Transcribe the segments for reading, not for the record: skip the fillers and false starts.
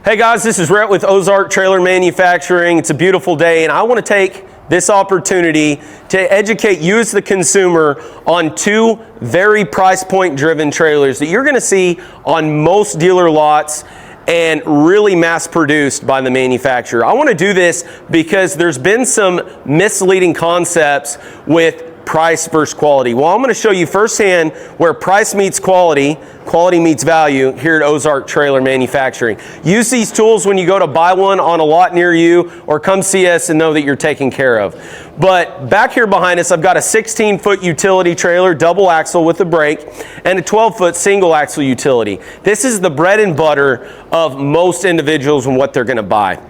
Hey guys, this is Rhett with Ozark Trailer Manufacturing. It's a beautiful day and I want to take this opportunity to educate you as the consumer on two very price point driven trailers that you're going to see on most dealer lots and really mass produced by the manufacturer. I want to do this because there's been some misleading concepts with price versus quality. Well, I'm going to show you firsthand where price meets quality, quality meets value here at Ozark Trailer Manufacturing. Use these tools when you go to buy one on a lot near you, or come see us and know that you're taken care of. But back here behind us, I've got a 16-foot utility trailer, double axle with a brake, and a 12-foot single axle utility. This is the bread and butter of most individuals and what they're going to buy.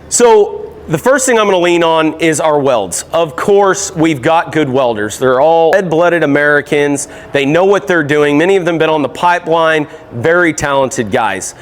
So the first thing I'm going to lean on is our welds. Of course, we've got good welders. They're all red-blooded Americans. They know what they're doing. Many of them been on the pipeline. Very talented guys.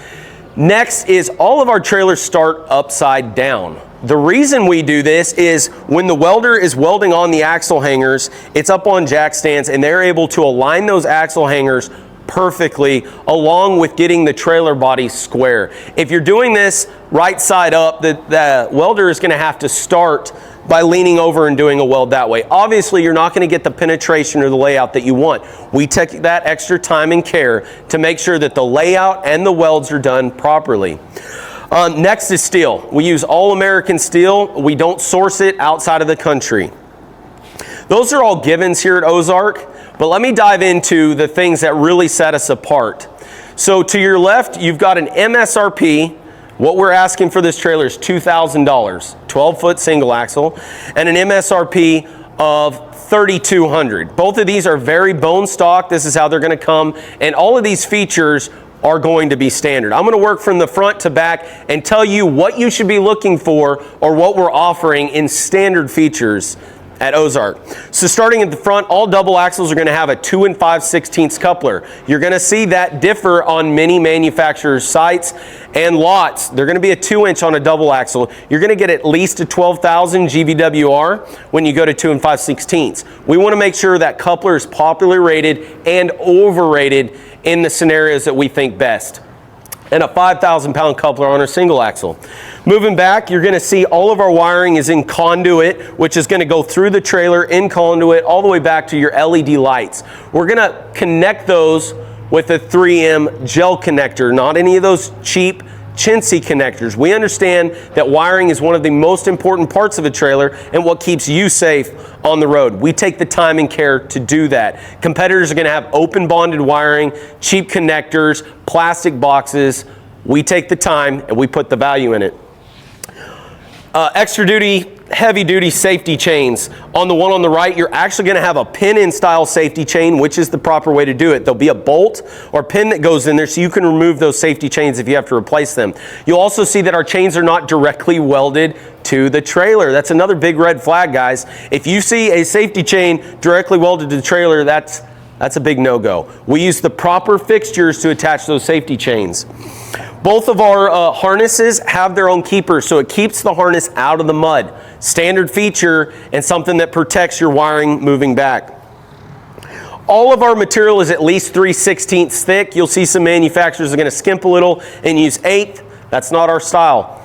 Next is all of our trailers start upside down. The reason we do this is when the welder is welding on the axle hangers, it's up on jack stands and they're able to align those axle hangers perfectly, along with getting the trailer body square. If you're doing this right side up, the welder is going to have to start by leaning over and doing a weld that way. Obviously, you're not going to get the penetration or the layout that you want. We take that extra time and care to make sure that the layout and the welds are done properly. Next is steel. We use all American steel. We don't source it outside of the country. Those are all givens here at Ozark. But let me dive into the things that really set us apart. So to your left, you've got an MSRP. What we're asking for this trailer is $2,000, 12-foot single axle, and an MSRP of $3,200. Both of these are very bone stock. This is how they're going to come, and all of these features are going to be standard. I'm going to work from the front to back and tell you what you should be looking for or what we're offering in standard features at Ozark. So starting at the front, all double axles are going to have a 2 5/16 coupler. You're going to see that differ on many manufacturers' sites and lots. They're going to be a 2-inch on a double axle. You're going to get at least a 12,000 GVWR when you go to 2 5/16. We want to make sure that coupler is popularly rated and overrated in the scenarios that we think best. And a 5,000-pound coupler on our single axle. Moving back, you're going to see all of our wiring is in conduit, which is going to go through the trailer in conduit all the way back to your LED lights. We're going to connect those with a 3M gel connector, not any of those cheap chintzy connectors. We understand that wiring is one of the most important parts of a trailer and what keeps you safe on the road. We take the time and care to do that. Competitors are going to have open bonded wiring, cheap connectors, plastic boxes. We take the time and we put the value in it. Extra duty, heavy duty safety chains. On the one on the right, you're actually going to have a pin-in style safety chain, which is the proper way to do it. There'll be a bolt or pin that goes in there so you can remove those safety chains if you have to replace them. You'll also see that our chains are not directly welded to the trailer. That's another big red flag, guys. If you see a safety chain directly welded to the trailer, that's a big no-go. We use the proper fixtures to attach those safety chains. Both of our harnesses have their own keepers, so it keeps the harness out of the mud. Standard feature and something that protects your wiring moving back. All of our material is at least 3/16 thick. You'll see some manufacturers are going to skimp a little and use 1/8. That's not our style.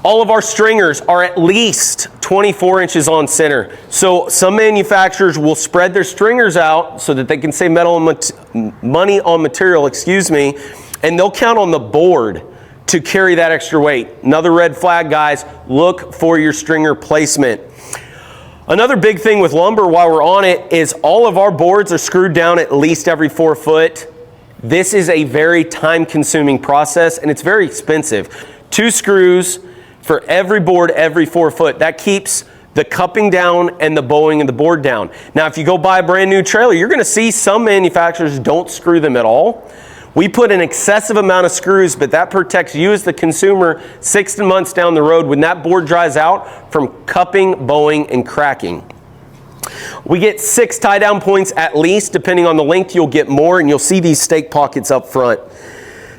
All of our stringers are at least 24 inches on center. So some manufacturers will spread their stringers out so that they can save money on material, and they'll count on the board to carry that extra weight. Another red flag, guys, look for your stringer placement. Another big thing with lumber while we're on it is all of our boards are screwed down at least every 4 foot. This is a very time-consuming process and it's very expensive. 2 screws for every board every 4 foot. That keeps the cupping down and the bowing of the board down. Now, if you go buy a brand new trailer, you're going to see some manufacturers don't screw them at all. We put an excessive amount of screws, but that protects you as the consumer 6 months down the road when that board dries out from cupping, bowing, and cracking. We get 6 tie-down points at least. Depending on the length, you'll get more, and you'll see these stake pockets up front.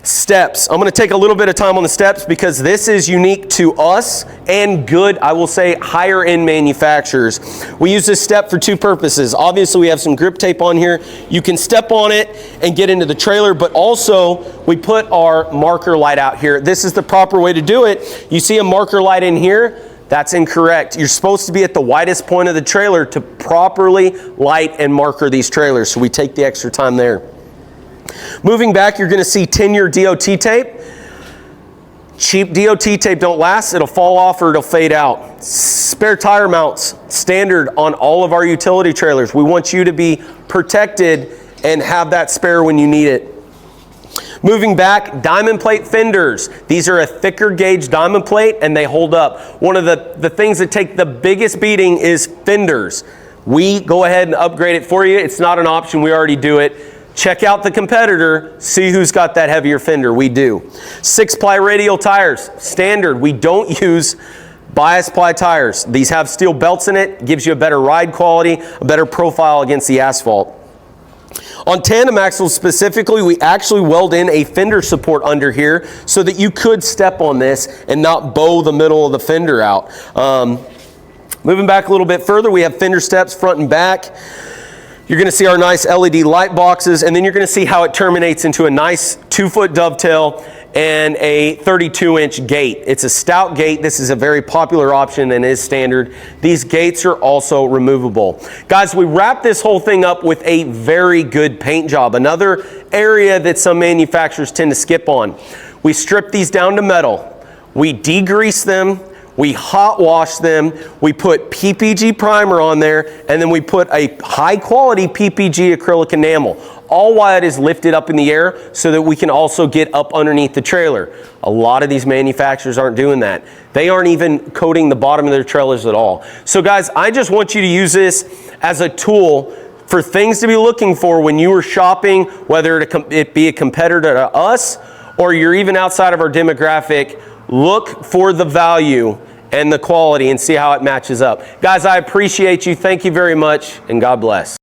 Steps. I'm going to take a little bit of time on the steps because this is unique to us and good, I will say, higher end manufacturers. We use this step for two purposes. Obviously, we have some grip tape on here. You can step on it and get into the trailer, but also we put our marker light out here. This is the proper way to do it. You see a marker light in here? That's incorrect. You're supposed to be at the widest point of the trailer to properly light and marker these trailers, so we take the extra time there. Moving back, you're going to see 10-year DOT tape. Cheap DOT tape don't last. It'll fall off or it'll fade out. Spare tire mounts, standard on all of our utility trailers. We want you to be protected and have that spare when you need it. Moving back, diamond plate fenders. These are a thicker gauge diamond plate and they hold up. One of the things that take the biggest beating is fenders. We go ahead and upgrade it for you. It's not an option. We already do it. Check out the competitor, see who's got that heavier fender. We do. 6-ply radial tires, standard. We don't use bias ply tires. These have steel belts in it, gives you a better ride quality, a better profile against the asphalt. On tandem axles specifically, we actually weld in a fender support under here so that you could step on this and not bow the middle of the fender out. Moving back a little bit further, we have fender steps front and back. You're going to see our nice LED light boxes, and then you're going to see how it terminates into a nice 2-foot dovetail and a 32-inch gate. It's a stout gate. This is a very popular option and is standard. These gates are also removable. Guys, we wrap this whole thing up with a very good paint job. Another area that some manufacturers tend to skip on. We strip these down to metal. We degrease them. We hot wash them, we put PPG primer on there, and then we put a high quality PPG acrylic enamel, all while it is lifted up in the air so that we can also get up underneath the trailer. A lot of these manufacturers aren't doing that. They aren't even coating the bottom of their trailers at all. So guys, I just want you to use this as a tool for things to be looking for when you are shopping, whether it be a competitor to us or you're even outside of our demographic. Look for the value and the quality and see how it matches up. Guys, I appreciate you. Thank you very much, and God bless.